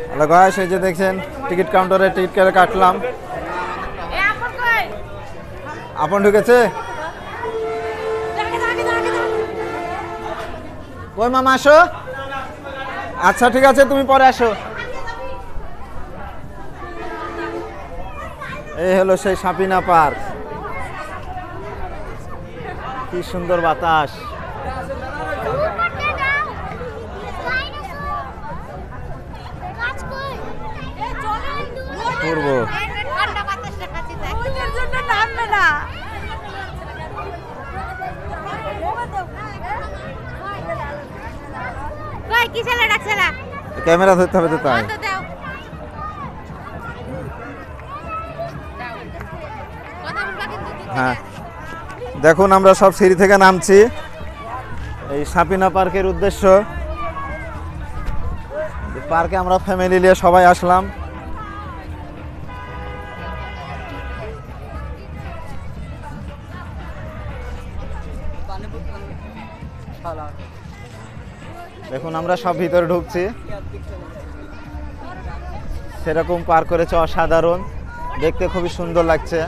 Hello guys, এই যে দেখছেন টিকিট কাউন্টারে টিকিট কেটে কাটলাম। আপন ঢুকেছে? কই মামা আসো। আচ্ছা ঠিক আছে, তুমি পরে আসো। এই হলো সেই সাপিনা পার্ক। কি সুন্দর বাতাস। পূর্ব ক্যামেরা ধরতে হবে তো তাই। হ্যাঁ দেখুন, আমরা সব সিঁড়ি থেকে নামছি এই সাপিনা পার্কের উদ্দেশ্য। পার্কে আমরা ফ্যামিলি নিয়ে সবাই আসলাম। দেখুন আমরা সব ভিতরে ঢুকছি। সেরকম পার্ক করেছে, অসাধারণ, দেখতে খুবই সুন্দর লাগছে।